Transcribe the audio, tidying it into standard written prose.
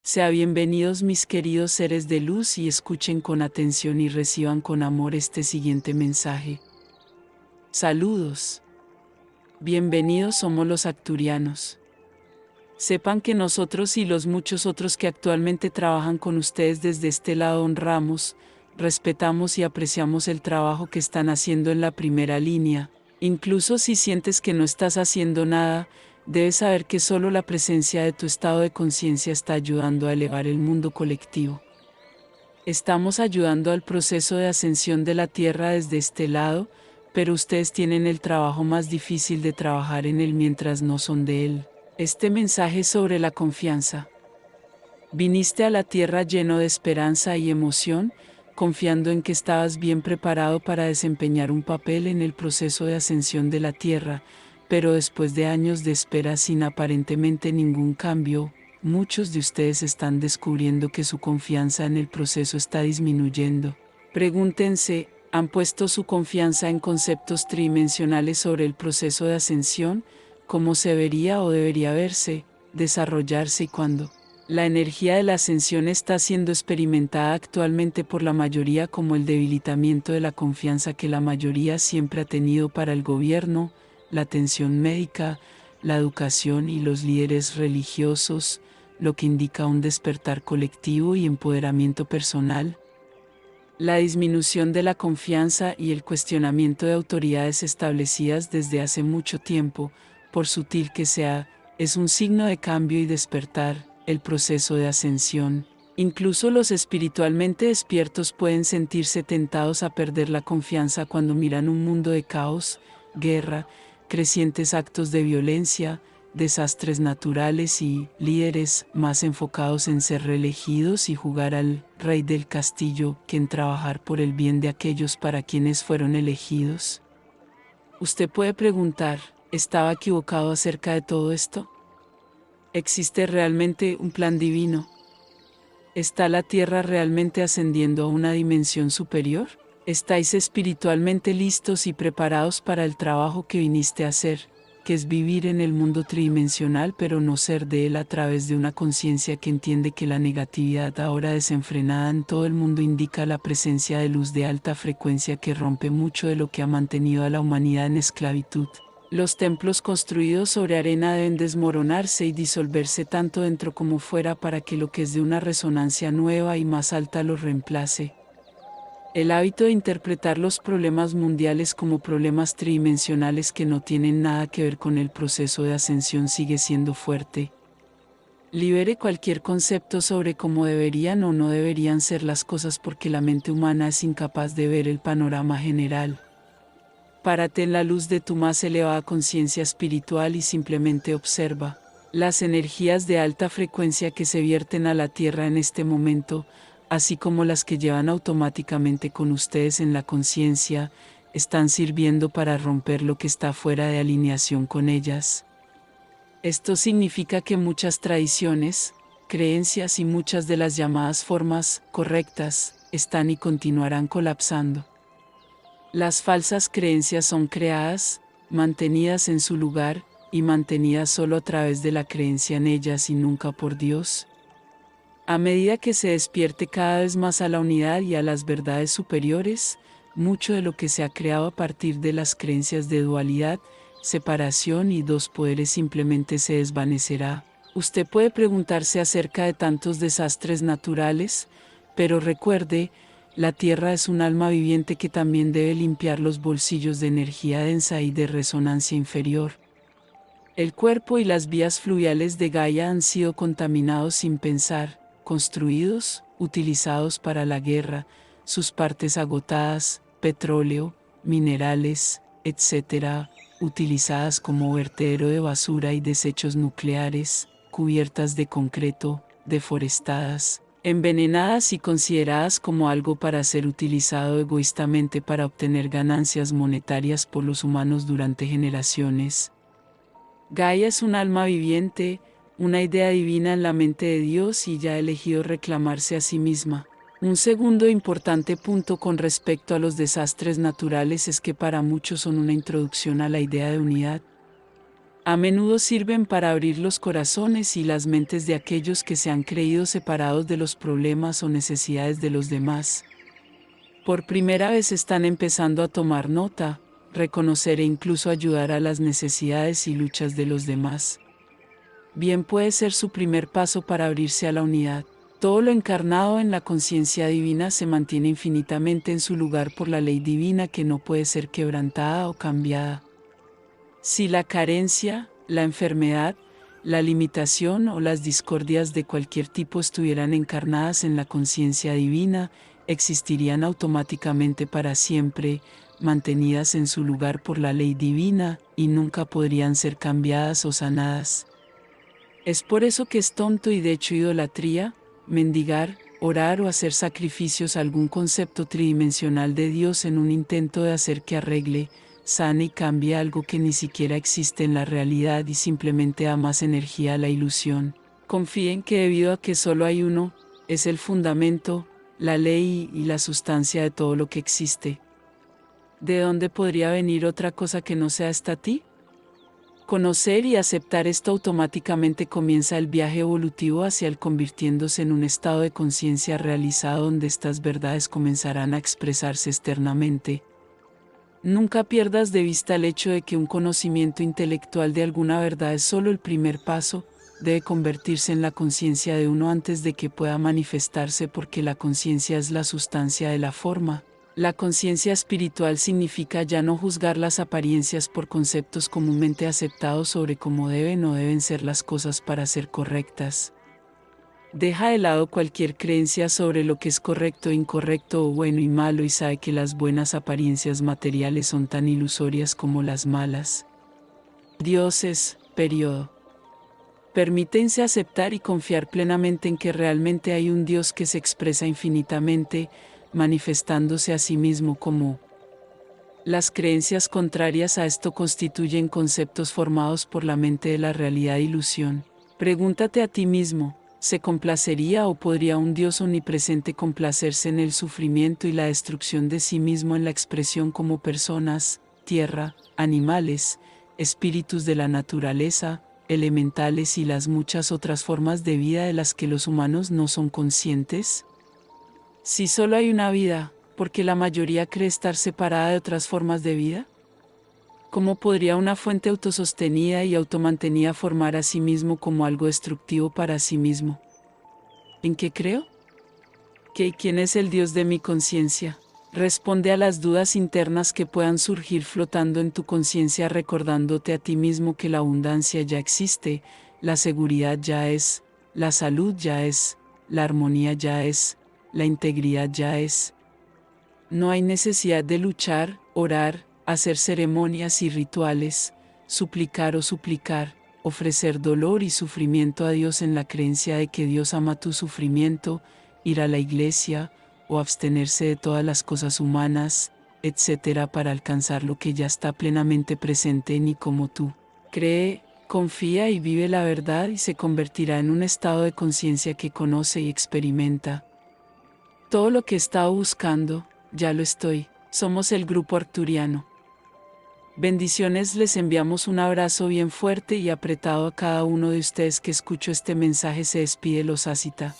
Sea bienvenidos mis queridos seres de luz y escuchen con atención y reciban con amor este siguiente mensaje. Saludos. Bienvenidos somos los acturianos. Sepan que nosotros y los muchos otros que actualmente trabajan con ustedes desde este lado honramos, respetamos y apreciamos el trabajo que están haciendo en la primera línea. Incluso si sientes que no estás haciendo nada, debes saber que solo la presencia de tu estado de conciencia está ayudando a elevar el mundo colectivo. Estamos ayudando al proceso de ascensión de la Tierra desde este lado, pero ustedes tienen el trabajo más difícil de trabajar en él mientras no son de él. Este mensaje es sobre la confianza. Viniste a la Tierra lleno de esperanza y emoción, confiando en que estabas bien preparado para desempeñar un papel en el proceso de ascensión de la Tierra, pero después de años de espera sin aparentemente ningún cambio, muchos de ustedes están descubriendo que su confianza en el proceso está disminuyendo. Pregúntense, ¿han puesto su confianza en conceptos tridimensionales sobre el proceso de ascensión? ¿Cómo se vería o debería verse, desarrollarse y cuándo? La energía de la ascensión está siendo experimentada actualmente por la mayoría como el debilitamiento de la confianza que la mayoría siempre ha tenido para el gobierno, la atención médica, la educación y los líderes religiosos, lo que indica un despertar colectivo y empoderamiento personal. La disminución de la confianza y el cuestionamiento de autoridades establecidas desde hace mucho tiempo, por sutil que sea, es un signo de cambio y despertar, el proceso de ascensión. Incluso los espiritualmente despiertos pueden sentirse tentados a perder la confianza cuando miran un mundo de caos, guerra, crecientes actos de violencia, desastres naturales y líderes más enfocados en ser reelegidos y jugar al rey del castillo que en trabajar por el bien de aquellos para quienes fueron elegidos. Usted puede preguntar, ¿estaba equivocado acerca de todo esto? ¿Existe realmente un plan divino? ¿Está la Tierra realmente ascendiendo a una dimensión superior? ¿Estáis espiritualmente listos y preparados para el trabajo que viniste a hacer, que es vivir en el mundo tridimensional pero no ser de él a través de una conciencia que entiende que la negatividad ahora desenfrenada en todo el mundo indica la presencia de luz de alta frecuencia que rompe mucho de lo que ha mantenido a la humanidad en esclavitud? Los templos construidos sobre arena deben desmoronarse y disolverse tanto dentro como fuera para que lo que es de una resonancia nueva y más alta los reemplace. El hábito de interpretar los problemas mundiales como problemas tridimensionales que no tienen nada que ver con el proceso de ascensión sigue siendo fuerte. Libere cualquier concepto sobre cómo deberían o no deberían ser las cosas porque la mente humana es incapaz de ver el panorama general. Párate en la luz de tu más elevada conciencia espiritual y simplemente observa las energías de alta frecuencia que se vierten a la Tierra en este momento, así como las que llevan automáticamente con ustedes en la conciencia, están sirviendo para romper lo que está fuera de alineación con ellas. Esto significa que muchas tradiciones, creencias y muchas de las llamadas formas correctas están y continuarán colapsando. Las falsas creencias son creadas, mantenidas en su lugar, y mantenidas solo a través de la creencia en ellas y nunca por Dios. A medida que se despierte cada vez más a la unidad y a las verdades superiores, mucho de lo que se ha creado a partir de las creencias de dualidad, separación y dos poderes simplemente se desvanecerá. Usted puede preguntarse acerca de tantos desastres naturales, pero recuerde, la Tierra es un alma viviente que también debe limpiar los bolsillos de energía densa y de resonancia inferior. El cuerpo y las vías fluviales de Gaia han sido contaminados sin pensar, construidos, utilizados para la guerra, sus partes agotadas, petróleo, minerales, etc., utilizadas como vertedero de basura y desechos nucleares, cubiertas de concreto, deforestadas, envenenadas y consideradas como algo para ser utilizado egoístamente para obtener ganancias monetarias por los humanos durante generaciones. Gaia es un alma viviente, una idea divina en la mente de Dios y ya ha elegido reclamarse a sí misma. Un segundo importante punto con respecto a los desastres naturales es que para muchos son una introducción a la idea de unidad. A menudo sirven para abrir los corazones y las mentes de aquellos que se han creído separados de los problemas o necesidades de los demás. Por primera vez están empezando a tomar nota, reconocer e incluso ayudar a las necesidades y luchas de los demás. Bien puede ser su primer paso para abrirse a la unidad. Todo lo encarnado en la conciencia divina se mantiene infinitamente en su lugar por la ley divina que no puede ser quebrantada o cambiada. Si la carencia, la enfermedad, la limitación o las discordias de cualquier tipo estuvieran encarnadas en la conciencia divina, existirían automáticamente para siempre, mantenidas en su lugar por la ley divina, y nunca podrían ser cambiadas o sanadas. Es por eso que es tonto y de hecho idolatría, mendigar, orar o hacer sacrificios a algún concepto tridimensional de Dios en un intento de hacer que arregle, sane y cambie algo que ni siquiera existe en la realidad y simplemente da más energía a la ilusión. Confíen que debido a que solo hay uno, es el fundamento, la ley y la sustancia de todo lo que existe. ¿De dónde podría venir otra cosa que no sea esta ti? Conocer y aceptar esto automáticamente comienza el viaje evolutivo hacia el convirtiéndose en un estado de conciencia realizado donde estas verdades comenzarán a expresarse externamente. Nunca pierdas de vista el hecho de que un conocimiento intelectual de alguna verdad es solo el primer paso, debe convertirse en la conciencia de uno antes de que pueda manifestarse porque la conciencia es la sustancia de la forma. La conciencia espiritual significa ya no juzgar las apariencias por conceptos comúnmente aceptados sobre cómo deben o deben ser las cosas para ser correctas. Deja de lado cualquier creencia sobre lo que es correcto e incorrecto o bueno y malo y sabe que las buenas apariencias materiales son tan ilusorias como las malas. Dioses, periodo. Permítense aceptar y confiar plenamente en que realmente hay un Dios que se expresa infinitamente, manifestándose a sí mismo como. Las creencias contrarias a esto constituyen conceptos formados por la mente de la realidad e ilusión. Pregúntate a ti mismo, ¿se complacería o podría un Dios omnipresente complacerse en el sufrimiento y la destrucción de sí mismo en la expresión como personas, tierra, animales, espíritus de la naturaleza, elementales y las muchas otras formas de vida de las que los humanos no son conscientes? Si solo hay una vida, ¿por qué la mayoría cree estar separada de otras formas de vida? ¿Cómo podría una fuente autosostenida y automantenida formar a sí mismo como algo destructivo para sí mismo? ¿En qué creo? ¿Qué y quién es el Dios de mi conciencia? Responde a las dudas internas que puedan surgir flotando en tu conciencia recordándote a ti mismo que la abundancia ya existe, la seguridad ya es, la salud ya es, la armonía ya es, la integridad ya es. No hay necesidad de luchar, orar, hacer ceremonias y rituales, suplicar, ofrecer dolor y sufrimiento a Dios en la creencia de que Dios ama tu sufrimiento, ir a la iglesia, o abstenerse de todas las cosas humanas, etc. para alcanzar lo que ya está plenamente presente en y como tú. Cree, confía y vive la verdad y se convertirá en un estado de conciencia que conoce y experimenta. Todo lo que he estado buscando, ya lo estoy. Somos el grupo arcturiano. Bendiciones, les enviamos un abrazo bien fuerte y apretado a cada uno de ustedes que escuchó este mensaje. Se despide los Asita.